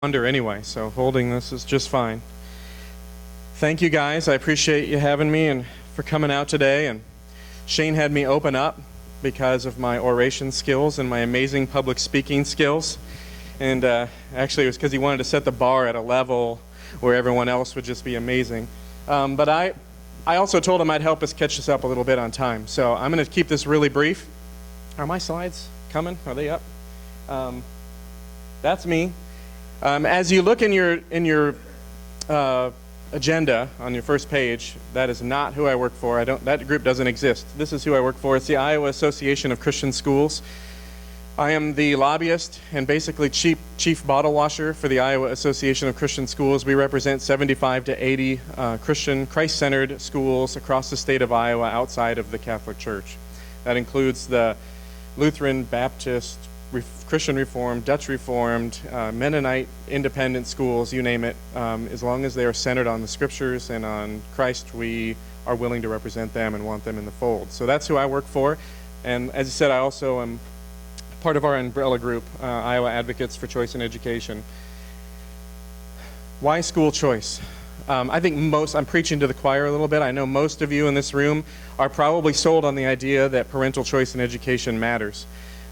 Under anyway, so holding this is just fine. Thank you guys. I appreciate you having me and for coming out today. And Shane had me open up because of my oration skills and my amazing public speaking skills. And actually it was because he wanted to set the bar at a level where everyone else would just be amazing. But I also told him I'd help us catch this up a little bit on time. So I'm going to keep this really brief. Are my slides coming? Are they up? That's me. As you look in your agenda on your first page, that is not who I work for. That group doesn't exist. This is who I work for. It's the Iowa Association of Christian Schools. I am the lobbyist and basically chief bottle washer for the Iowa Association of Christian Schools. We represent 75 to 80 Christian, Christ-centered schools across the state of Iowa outside of the Catholic Church. That includes the Lutheran, Baptist, Christian Reformed, Dutch Reformed, Mennonite, independent schools, you name it. As long as they are centered on the Scriptures and on Christ, we are willing to represent them and want them in the fold. So that's who I work for. And as I said, I also am part of our umbrella group, Iowa Advocates for Choice in Education. Why school choice? I think I'm preaching to the choir a little bit. I know most of you in this room are probably sold on the idea that parental choice in education matters.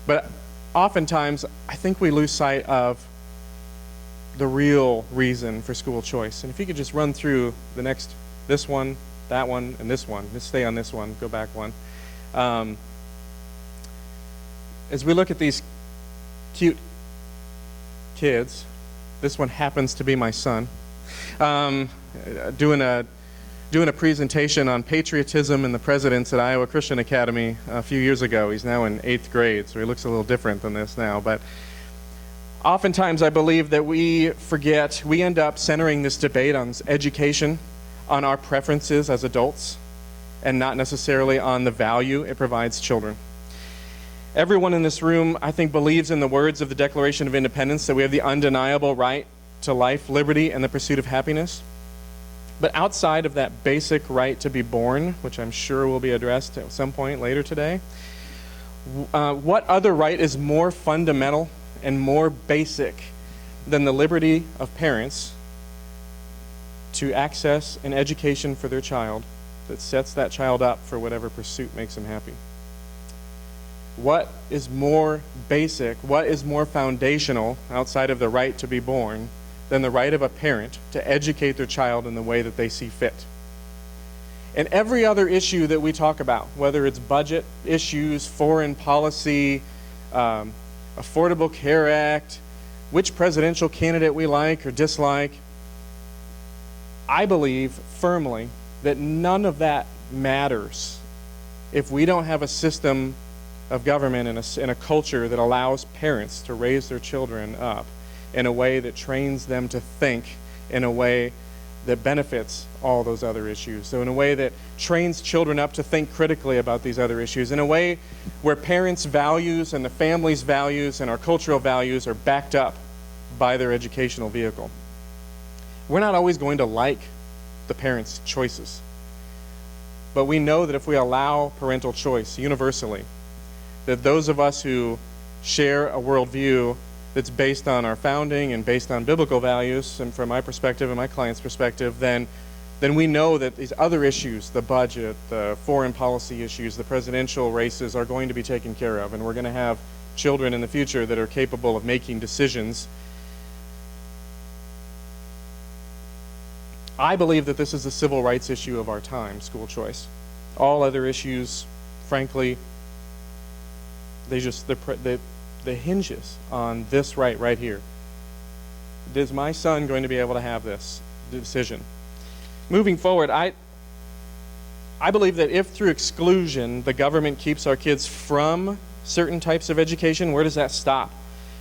But oftentimes, I think we lose sight of the real reason for school choice. And if you could just run through this one, that one, and this one. Just stay on this one, go back one. As we look at these cute kids, this one happens to be my son, doing a presentation on patriotism and the presidents at Iowa Christian Academy a few years ago. He's now in 8th grade, so he looks a little different than this now. But oftentimes I believe that we end up centering this debate on education, on our preferences as adults, and not necessarily on the value it provides children. Everyone in this room, I think, believes in the words of the Declaration of Independence that we have the undeniable right to life, liberty, and the pursuit of happiness. But outside of that basic right to be born, which I'm sure will be addressed at some point later today, what other right is more fundamental and more basic than the liberty of parents to access an education for their child that sets that child up for whatever pursuit makes them happy? What is more basic, what is more foundational outside of the right to be born than the right of a parent to educate their child in the way that they see fit? And every other issue that we talk about, whether it's budget issues, foreign policy, Affordable Care Act, which presidential candidate we like or dislike, I believe firmly that none of that matters if we don't have a system of government and a culture that allows parents to raise their children up in a way that trains them to think in a way that benefits all those other issues. So in a way that trains children up to think critically about these other issues, in a way where parents' values and the family's values and our cultural values are backed up by their educational vehicle. We're not always going to like the parents' choices, but we know that if we allow parental choice universally, that those of us who share a worldview that's based on our founding and based on biblical values, and from my perspective and my client's perspective, then we know that these other issues, the budget, the foreign policy issues, the presidential races, are going to be taken care of, and we're going to have children in the future that are capable of making decisions. I believe that this is a civil rights issue of our time, school choice. All other issues, frankly, the hinges on this right here. Is my son going to be able to have this decision? Moving forward, I believe that if through exclusion the government keeps our kids from certain types of education, where does that stop?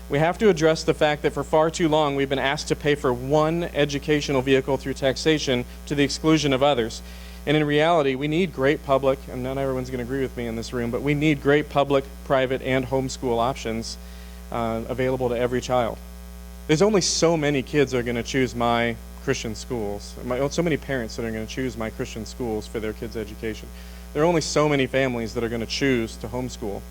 We have to address the fact that for far too long we've been asked to pay for one educational vehicle through taxation to the exclusion of others. And in reality, we need great public, and not everyone's going to agree with me in this room, but we need great public, private, and homeschool options available to every child. There's only so many kids that are going to choose my Christian schools, so many parents that are going to choose my Christian schools for their kids' education. There are only so many families that are going to choose to homeschool.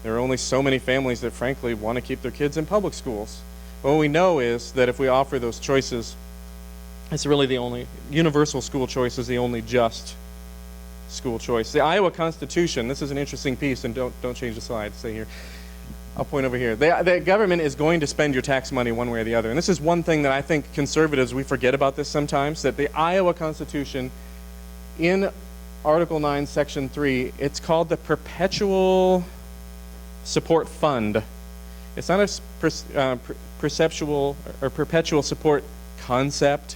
There are only so many families that frankly want to keep their kids in public schools. What we know is that if we offer those choices, it's really the only, universal school choice is the only just school choice. The Iowa Constitution, this is an interesting piece, and don't change the slide, stay here. I'll point over here. The government is going to spend your tax money one way or the other. And this is one thing that I think conservatives, we forget about this sometimes, that the Iowa Constitution, in Article 9, Section 3, it's called the Perpetual Support Fund. It's not a perpetual support concept.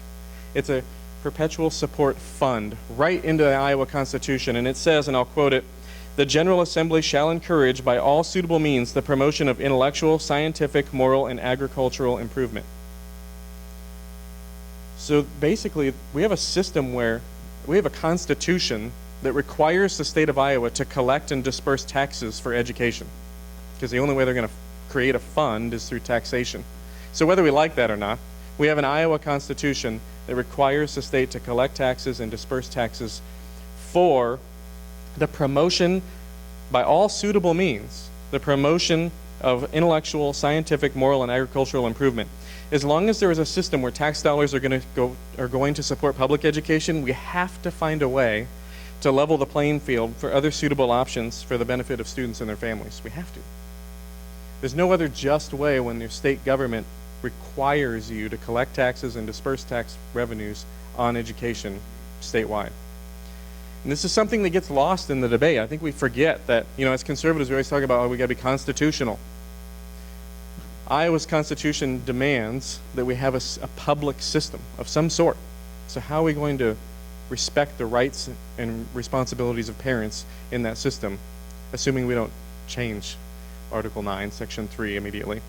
It's a perpetual support fund right into the Iowa Constitution. And it says, and I'll quote it, "The General Assembly shall encourage by all suitable means the promotion of intellectual, scientific, moral, and agricultural improvement." So basically, we have a system where we have a constitution that requires the state of Iowa to collect and disperse taxes for education, because the only way they're going to create a fund is through taxation. So whether we like that or not, we have an Iowa Constitution that requires the state to collect taxes and disperse taxes for the promotion, by all suitable means, the promotion of intellectual, scientific, moral, and agricultural improvement. As long as there is a system where tax dollars are going to support public education, we have to find a way to level the playing field for other suitable options for the benefit of students and their families. We have to. There's no other just way when your state government requires you to collect taxes and disperse tax revenues on education statewide. And this is something that gets lost in the debate. I think we forget that, as conservatives, we always talk about, we got to be constitutional. Iowa's Constitution demands that we have a public system of some sort. So how are we going to respect the rights and responsibilities of parents in that system, assuming we don't change Article 9, Section 3 immediately?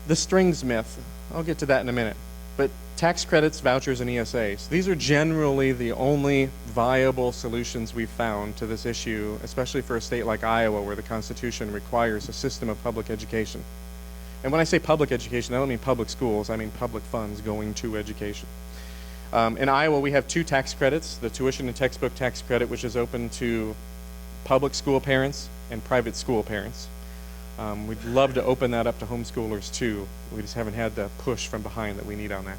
The strings myth, I'll get to that in a minute. But tax credits, vouchers, and ESAs, these are generally the only viable solutions we've found to this issue, especially for a state like Iowa, where the Constitution requires a system of public education. And when I say public education, I don't mean public schools, I mean public funds going to education. In Iowa, we have two tax credits, the tuition and textbook tax credit, which is open to public school parents and private school parents. We'd love to open that up to homeschoolers too. We just haven't had the push from behind that we need on that.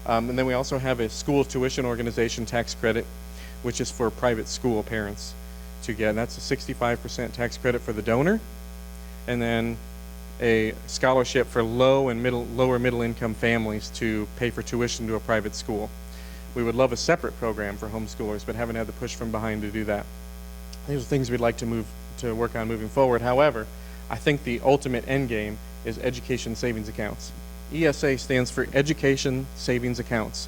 And then we also have a school tuition organization tax credit, which is for private school parents to get. And that's a 65% tax credit for the donor, and then a scholarship for lower middle income families to pay for tuition to a private school. We would love a separate program for homeschoolers, but haven't had the push from behind to do that. These are things we'd like to work on moving forward. However, I think the ultimate end game is education savings accounts. ESA stands for Education Savings Accounts.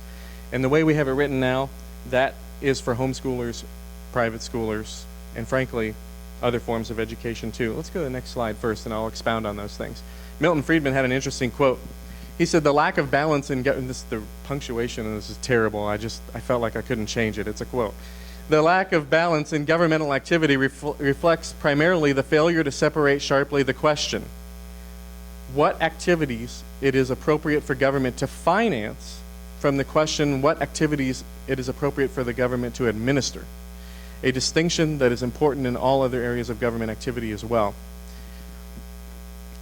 And the way we have it written now, that is for homeschoolers, private schoolers, and frankly, other forms of education too. Let's go to the next slide first, and I'll expound on those things. Milton Friedman had an interesting quote. He said, "The lack of balance in the punctuation, and this is terrible. I felt like I couldn't change it. It's a quote. The lack of balance in governmental activity reflects primarily the failure to separate sharply the question, what activities it is appropriate for government to finance, from the question, what activities it is appropriate for the government to administer, a distinction that is important in all other areas of government activity as well."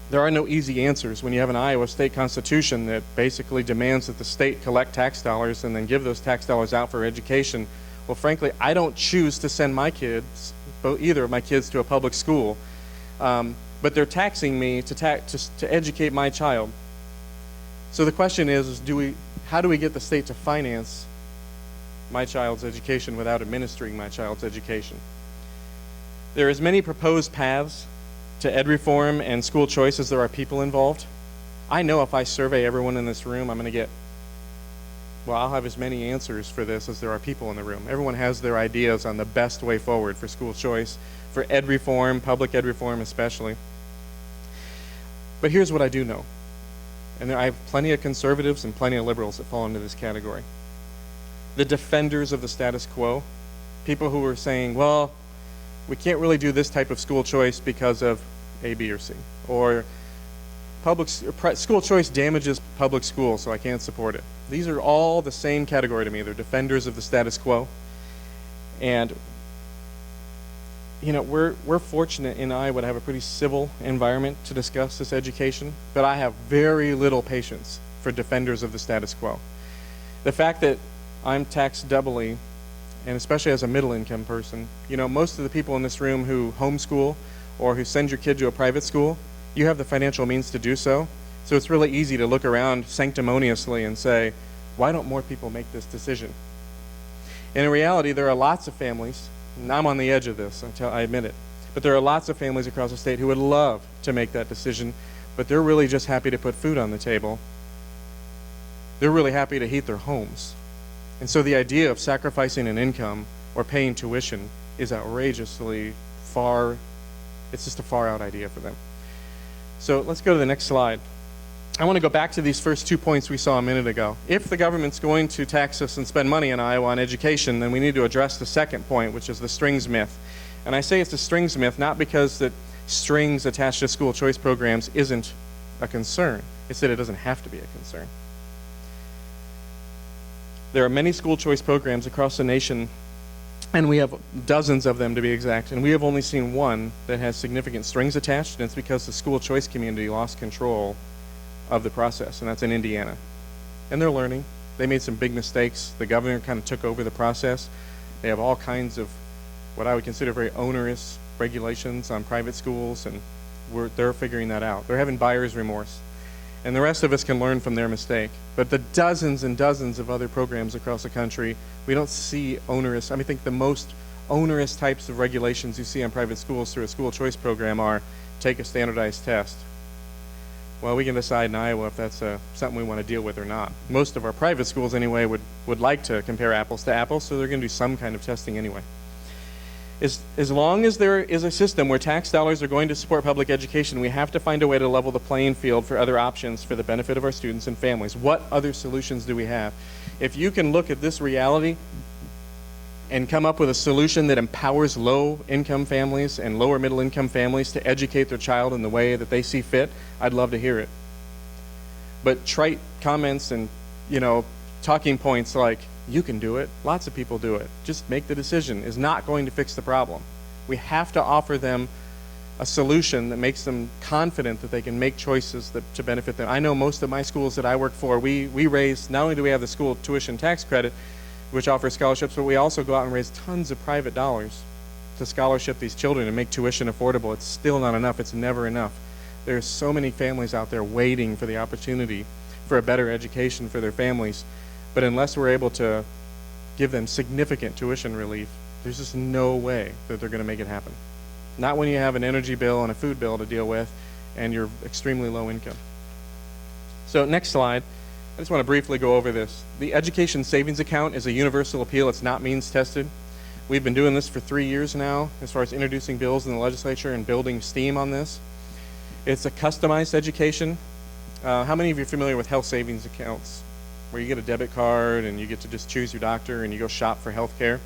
There are no easy answers when you have an Iowa state constitution that basically demands that the state collect tax dollars and then give those tax dollars out for education. Well, frankly, I don't choose to send my kids, either of my kids, to a public school, but they're taxing me to educate my child. So the question is how do we get the state to finance my child's education without administering my child's education? There are as many proposed paths to ed reform and school choice as there are people involved. I know if I survey everyone in this room, I'll have as many answers for this as there are people in the room. Everyone has their ideas on the best way forward for school choice, for ed reform, public ed reform especially. But here's what I do know. And I have plenty of conservatives and plenty of liberals that fall into this category. The defenders of the status quo, people who are saying, well, we can't really do this type of school choice because of A, B, or C. Or school choice damages public schools, so I can't support it. These are all the same category to me. They're defenders of the status quo. And we're fortunate in Iowa to have a pretty civil environment to discuss this education, but I have very little patience for defenders of the status quo. The fact that I'm taxed doubly, and especially as a middle-income person, most of the people in this room who homeschool or who send your kid to a private school, you have the financial means to do so. So it's really easy to look around sanctimoniously and say, why don't more people make this decision? And in reality, there are lots of families, and I'm on the edge of this, I admit it, but there are lots of families across the state who would love to make that decision, but they're really just happy to put food on the table. They're really happy to heat their homes. And so the idea of sacrificing an income or paying tuition is outrageously far, it's just a far out idea for them. So let's go to the next slide. I want to go back to these first 2 points we saw a minute ago. If the government's going to tax us and spend money in Iowa on education, then we need to address the second point, which is the strings myth. And I say it's a strings myth not because that strings attached to school choice programs isn't a concern. It's that it doesn't have to be a concern. There are many school choice programs across the nation, and we have dozens of them to be exact, and we have only seen one that has significant strings attached, and it's because the school choice community lost control of the process, and that's in Indiana. And they're learning. They made some big mistakes. The governor kind of took over the process. They have all kinds of what I would consider very onerous regulations on private schools, and they're figuring that out. They're having buyer's remorse. And the rest of us can learn from their mistake. But the dozens and dozens of other programs across the country, we don't see onerous. I think the most onerous types of regulations you see on private schools through a school choice program are take a standardized test. Well, we can decide in Iowa if that's something we want to deal with or not. Most of our private schools anyway would like to compare apples to apples, so they're going to do some kind of testing anyway. As long as there is a system where tax dollars are going to support public education, we have to find a way to level the playing field for other options for the benefit of our students and families. What other solutions do we have? If you can look at this reality and come up with a solution that empowers low-income families and lower middle-income families to educate their child in the way that they see fit, I'd love to hear it. But trite comments and, talking points like, you can do it, lots of people do it, just make the decision, is not going to fix the problem. We have to offer them a solution that makes them confident that they can make choices to benefit them. I know most of my schools that I work for, we raise, not only do we have the school tuition tax credit, which offers scholarships, but we also go out and raise tons of private dollars to scholarship these children and make tuition affordable. It's still not enough. It's never enough. There's so many families out there waiting for the opportunity for a better education for their families. But unless we're able to give them significant tuition relief, there's just no way that they're going to make it happen. Not when you have an energy bill and a food bill to deal with and you're extremely low income. So next slide. I just want to briefly go over this. The Education Savings Account is a universal appeal. It's not means tested. We've been doing this for 3 years now as far as introducing bills in the legislature and building steam on this. It's a customized education. How many of you are familiar with health savings accounts, where you get a debit card and you get to just choose your doctor and you go shop for health care?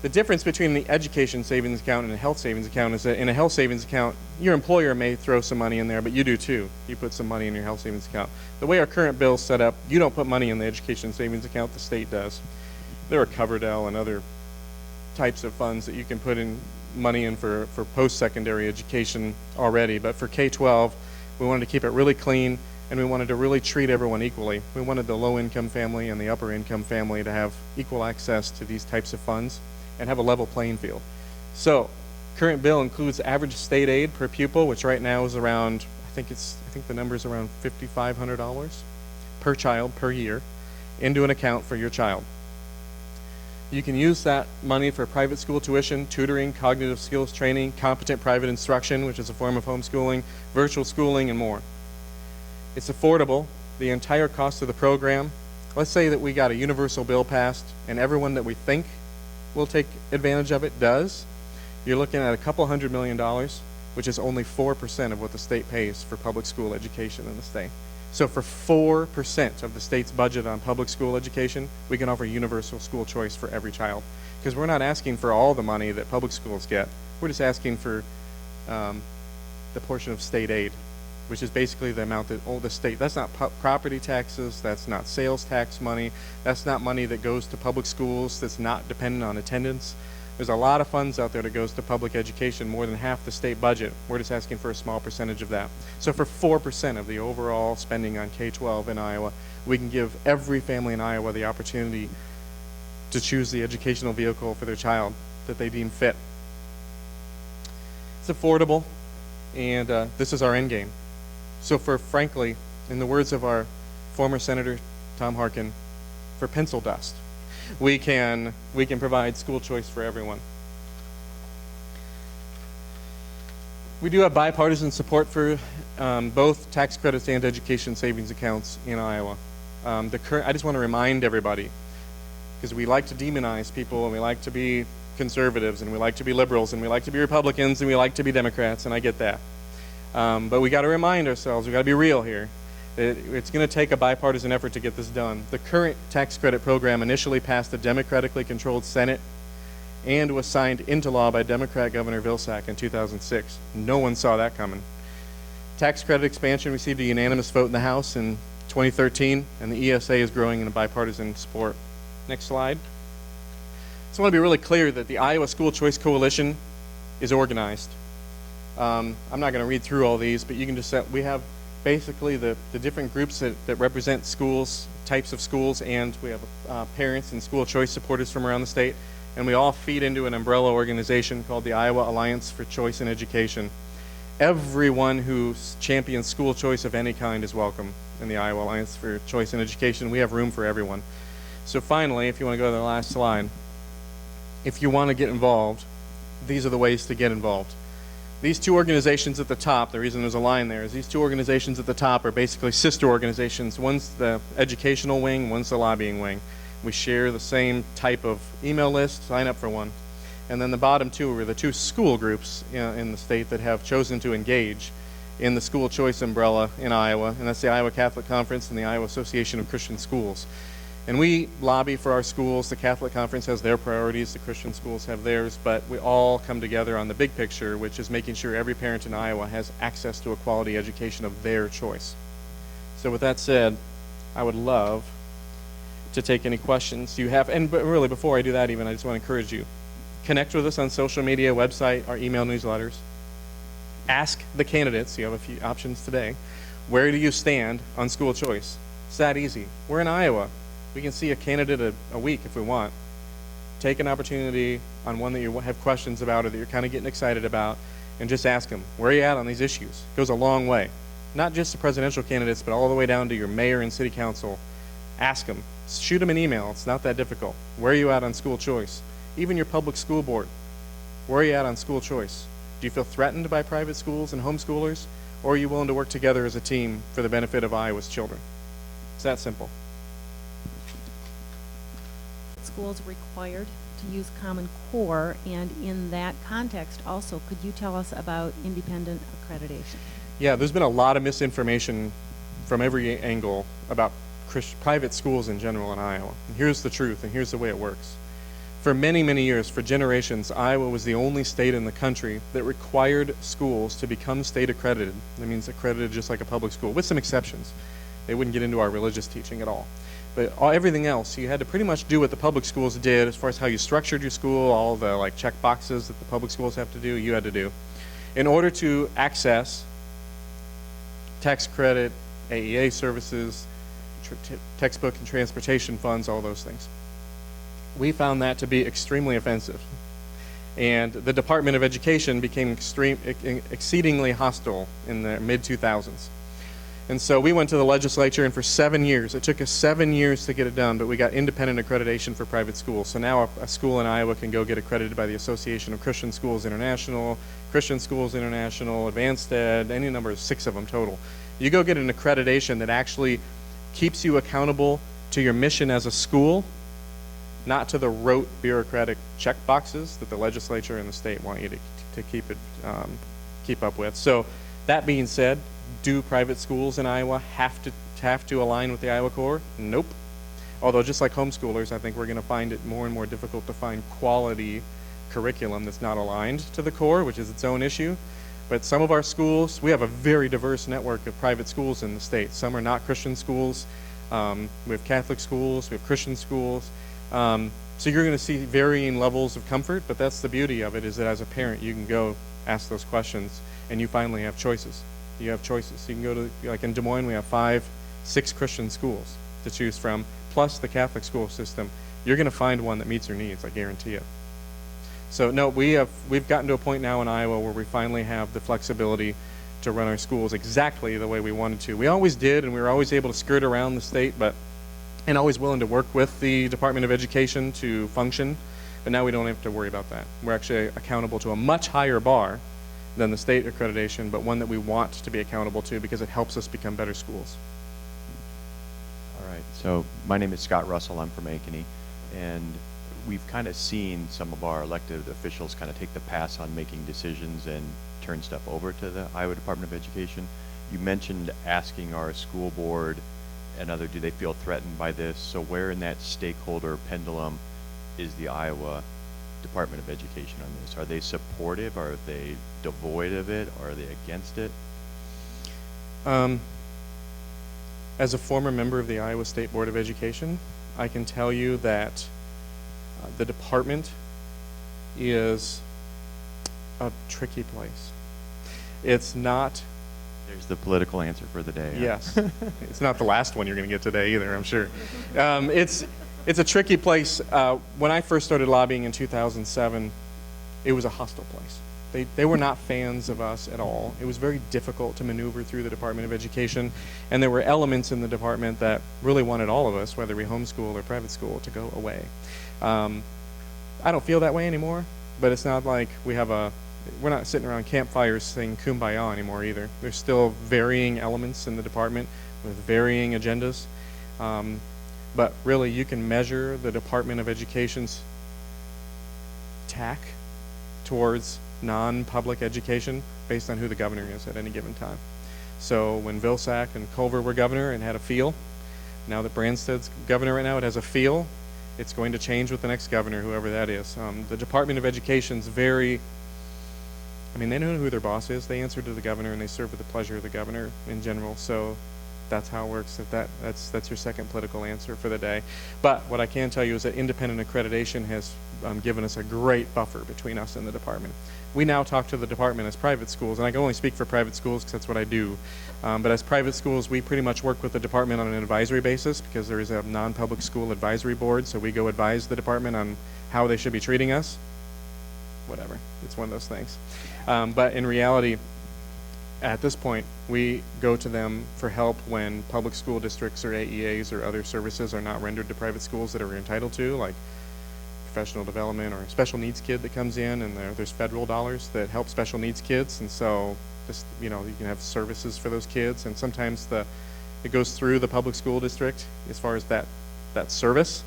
The difference between the education savings account and a health savings account is that in a health savings account, your employer may throw some money in there, but you do too. You put some money in your health savings account. The way our current bill is set up, you don't put money in the education savings account, the state does. There are Coverdell and other types of funds that you can put in money in for post-secondary education already, but for K-12, we wanted to keep it really clean, and we wanted to really treat everyone equally. We wanted the low-income family and the upper-income family to have equal access to these types of funds and have a level playing field. So, current bill includes average state aid per pupil, which right now is around, I think the number is around $5,500 per child per year, into an account for your child. You can use that money for private school tuition, tutoring, cognitive skills training, competent private instruction, which is a form of homeschooling, virtual schooling, and more. It's affordable. The entire cost of the program, let's say that we got a universal bill passed and everyone that we think will take advantage of it does. You're looking at a couple $100 million, which is only 4% of what the state pays for public school education in the state. So for 4% of the state's budget on public school education, we can offer universal school choice for every child. Because we're not asking for all the money that public schools get. We're just asking for the portion of state aid, which is basically the amount that the state, that's not property taxes, that's not sales tax money, that's not money that goes to public schools that's not dependent on attendance. There's a lot of funds out there that goes to public education, more than half the state budget. We're just asking for a small percentage of that. So for 4% of the overall spending on K-12 in Iowa, we can give every family in Iowa the opportunity to choose the educational vehicle for their child that they deem fit. It's affordable, and this is our end game. So frankly, in the words of our former Senator Tom Harkin, for pencil dust, we can provide school choice for everyone. We do have bipartisan support for both tax credits and education savings accounts in Iowa. I just want to remind everybody, because we like to demonize people, and we like to be conservatives, and we like to be liberals, and we like to be Republicans, and we like to be Democrats, and I get that. But we got to remind ourselves, we got to be real here. It's going to take a bipartisan effort to get this done. The current tax credit program initially passed the democratically controlled Senate and was signed into law by Democrat Governor Vilsack in 2006. No one saw that coming. Tax credit expansion received a unanimous vote in the House in 2013, and the ESA is growing in a bipartisan support. Next slide. So I want to be really clear that the Iowa School Choice Coalition is organized. I'm not going to read through all these, but you can just we have basically the different groups that represent schools, types of schools, and we have parents and school choice supporters from around the state, and we all feed into an umbrella organization called the Iowa Alliance for Choice in Education. Everyone who champions school choice of any kind is welcome in the Iowa Alliance for Choice in Education. We have room for everyone. So finally, if you want to go to the last slide, if you want to get involved, these are the ways to get involved. These two organizations at the top, the reason there's a line there is these two organizations at the top are basically sister organizations. One's the educational wing, one's the lobbying wing. We share the same type of email list, sign up for one. And then the bottom two are the two school groups in the state that have chosen to engage in the school choice umbrella in Iowa, and that's the Iowa Catholic Conference and the Iowa Association of Christian Schools. And we lobby for our schools. The Catholic Conference has their priorities, the Christian schools have theirs, but we all come together on the big picture, which is making sure every parent in Iowa has access to a quality education of their choice. So with that said, I would love to take any questions you have. But really, before I do that even, I just want to encourage you. Connect with us on social media, website, our email newsletters. Ask the candidates, you have a few options today, where do you stand on school choice? It's that easy. We're in Iowa. We can see a candidate a week if we want. Take an opportunity on one that you have questions about or that you're kind of getting excited about, and just ask them, where are you at on these issues? It goes a long way. Not just the presidential candidates, but all the way down to your mayor and city council. Ask them. Shoot them an email. It's not that difficult. Where are you at on school choice? Even your public school board. Where are you at on school choice? Do you feel threatened by private schools and homeschoolers? Or are you willing to work together as a team for the benefit of Iowa's children? It's that simple. Schools required to use Common Core, and in that context also, could you tell us about independent accreditation? Yeah, there's been a lot of misinformation from every angle about private schools in general in Iowa. And here's the truth, and here's the way it works. For many, many years, for generations, Iowa was the only state in the country that required schools to become state accredited. That means accredited just like a public school, with some exceptions. They wouldn't get into our religious teaching at all. But everything else, you had to pretty much do what the public schools did as far as how you structured your school, all the check boxes that the public schools have to do, you had to do. In order to access tax credit, AEA services, textbook and transportation funds, all those things. We found that to be extremely offensive. And the Department of Education became exceedingly hostile in the mid-2000s. And so we went to the legislature, and for 7 years, it took us 7 years to get it done, but we got independent accreditation for private schools. So now a school in Iowa can go get accredited by the Association of Christian Schools International, Christian Schools International, Advanced Ed, any number of 6 of them total. You go get an accreditation that actually keeps you accountable to your mission as a school, not to the rote bureaucratic check boxes that the legislature and the state want you to keep up with. So that being said, do private schools in Iowa have to align with the Iowa Core? Nope. Although just like homeschoolers, I think we're going to find it more and more difficult to find quality curriculum that's not aligned to the core, which is its own issue. But some of our schools, we have a very diverse network of private schools in the state. Some are not Christian schools. We have Catholic schools, we have Christian schools. So you're going to see varying levels of comfort, but that's the beauty of it, is that as a parent, you can go ask those questions, and you finally have choices. You have choices. You can go to, like in Des Moines, we have 5, 6 Christian schools to choose from, plus the Catholic school system. You're going to find one that meets your needs, I guarantee it. So no, we've gotten to a point now in Iowa where we finally have the flexibility to run our schools exactly the way we wanted to. We always did, and we were always able to skirt around the state, and always willing to work with the Department of Education to function, but now we don't have to worry about that. We're actually accountable to a much higher bar than the state accreditation, but one that we want to be accountable to because it helps us become better schools. All right, so my name is Scott Russell. I'm from Ankeny, and we've kind of seen some of our elected officials kind of take the pass on making decisions and turn stuff over to the Iowa Department of Education. You mentioned asking our school board and other, do they feel threatened by this? So where in that stakeholder pendulum is the Iowa Department of Education on this? Are they supportive? Are they devoid of it? Are they against it? As a former member of the Iowa State Board of Education, I can tell you that the department is a tricky place. It's not. There's the political answer for the day. Yes. It's not the last one you're going to get today either, I'm sure. It's a tricky place. When I first started lobbying in 2007, it was a hostile place. They were not fans of us at all. It was very difficult to maneuver through the Department of Education, and there were elements in the department that really wanted all of us, whether we homeschool or private school, to go away. I don't feel that way anymore, but it's not like we're not sitting around campfires saying kumbaya anymore either. There's still varying elements in the department with varying agendas. But really, you can measure the Department of Education's tack towards non-public education based on who the governor is at any given time. So when Vilsack and Culver were governor, it had a feel. Now that Branstad's governor right now, it has a feel. It's going to change with the next governor, whoever that is. The Department of Education's they know who their boss is. They answer to the governor, and they serve at the pleasure of the governor in general. So that's how it works. That's your second political answer for the day. But what I can tell you is that independent accreditation has given us a great buffer between us and the department. We now talk to the department as private schools, and I can only speak for private schools because that's what I do. But as private schools, we pretty much work with the department on an advisory basis because there is a non-public school advisory board, so we go advise the department on how they should be treating us. Whatever. It's one of those things. But in reality, at this point, we go to them for help when public school districts or AEAs or other services are not rendered to private schools that are entitled to, like professional development or a special needs kid that comes in, and there's federal dollars that help special needs kids, and so just, you can have services for those kids, and sometimes it goes through the public school district as far as that service,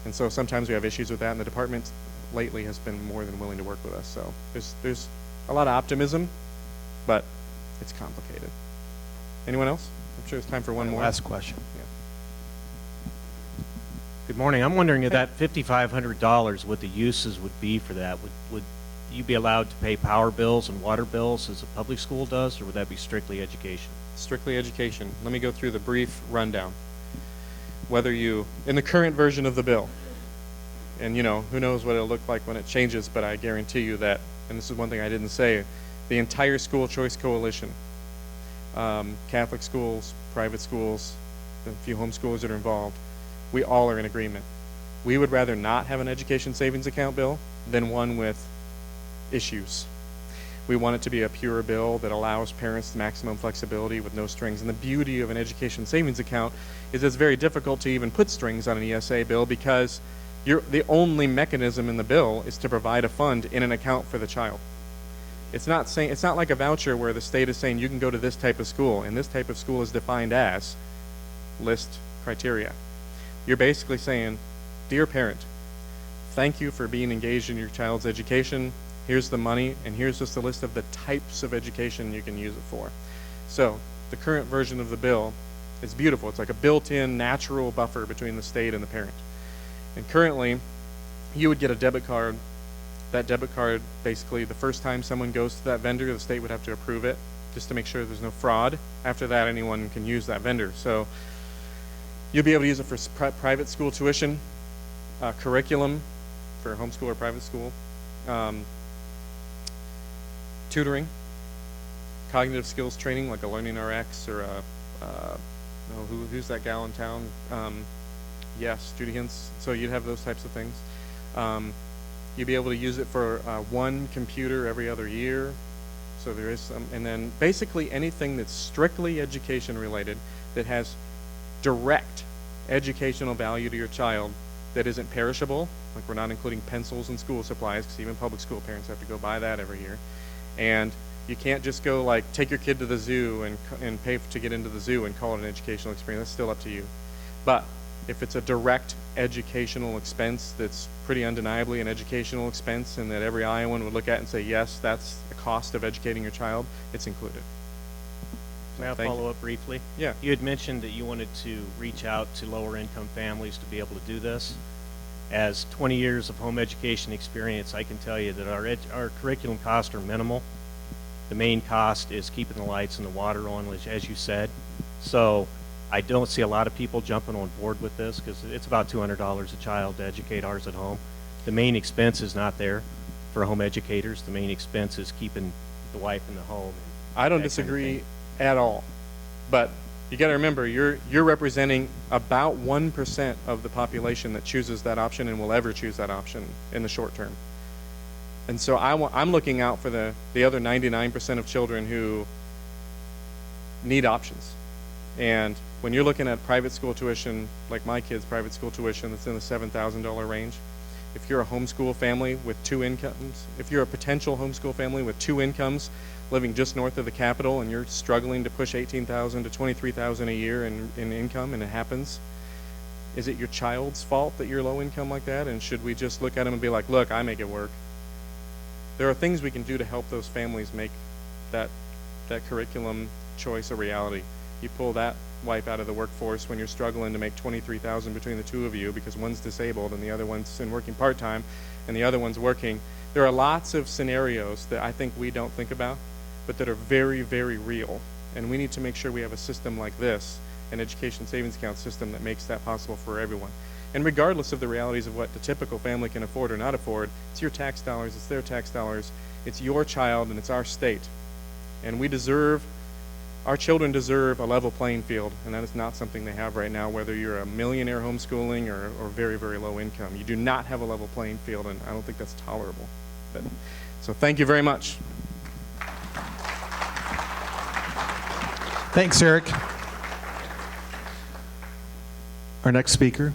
and so sometimes we have issues with that, and the department lately has been more than willing to work with us. So there's a lot of optimism, but it's complicated. Anyone else? I'm sure it's time for one more. Last question. Yeah. Good morning. I'm wondering if that $5,500, what the uses would be for that. Would you be allowed to pay power bills and water bills as a public school does, or would that be strictly education? Strictly education. Let me go through the brief rundown. In the current version of the bill, and who knows what it'll look like when it changes, but I guarantee you that, and this is one thing I didn't say, the entire school choice coalition, Catholic schools, private schools, the few homeschoolers that are involved, we all are in agreement. We would rather not have an education savings account bill than one with issues. We want it to be a pure bill that allows parents maximum flexibility with no strings. And the beauty of an education savings account is it's very difficult to even put strings on an ESA bill because the only mechanism in the bill is to provide a fund in an account for the child. It's not like a voucher where the state is saying you can go to this type of school, and this type of school is defined as list criteria. You're basically saying, dear parent, thank you for being engaged in your child's education. Here's the money, and here's just a list of the types of education you can use it for. So the current version of the bill is beautiful. It's like a built-in natural buffer between the state and the parent. And currently, you would get a debit card. That debit card, basically, the first time someone goes to that vendor, the state would have to approve it just to make sure there's no fraud. After that, anyone can use that vendor. So you'll be able to use it for private school tuition. curriculum for homeschool or private school, tutoring, cognitive skills training like a Learning RX or who's that gal in town? Yes, Judy Hintz. So you'd have those types of things. You'd be able to use it for one computer every other year. So there is some, and then basically anything that's strictly education related that has direct educational value to your child that isn't perishable, like we're not including pencils and school supplies, because even public school parents have to go buy that every year. And you can't just go like take your kid to the zoo and pay to get into the zoo and call it an educational experience. That's still up to you. But if it's a direct educational expense that's pretty undeniably an educational expense and that every Iowan would look at and say, yes, that's the cost of educating your child, it's included. May I Thank you. follow up briefly? Yeah. You had mentioned that you wanted to reach out to lower income families to be able to do this. As 20 years of home education experience, I can tell you that our curriculum costs are minimal. The main cost is keeping the lights and the water on, as you said. So I don't see a lot of people jumping on board with this because it's about $200 a child to educate ours at home. The main expense is not there for home educators. The main expense is keeping the wife in the home. I don't that kind of disagree thing. at all, but you got to remember you're representing about 1% of the population that chooses that option and will ever choose that option in the short term. And so I'm looking out for the other 99% of children who need options. And when you're looking at private school tuition, like my kids' private school tuition, that's in the $7,000 range. If you're a homeschool family with 2 incomes, if you're a potential homeschool family with 2 incomes living just north of the capital and you're struggling to push $18,000 to $23,000 a year in income, and it happens, is it your child's fault that you're low income like that? And should we just look at them and be like, look, I make it work? There are things we can do to help those families make that curriculum choice a reality. You pull that wife out of the workforce when you're struggling to make $23,000 between the two of you because one's disabled and the other one's in working part-time and the other one's working. There are lots of scenarios that I think we don't think about, but that are very, very real. And we need to make sure we have a system like this, an education savings account system that makes that possible for everyone. And regardless of the realities of what the typical family can afford or not afford, it's your tax dollars, it's their tax dollars, it's your child, and it's our state. And our children deserve a level playing field, and that is not something they have right now, whether you're a millionaire homeschooling or very, very low income. You do not have a level playing field, and I don't think that's tolerable. So thank you very much. Thanks, Eric. Our next speaker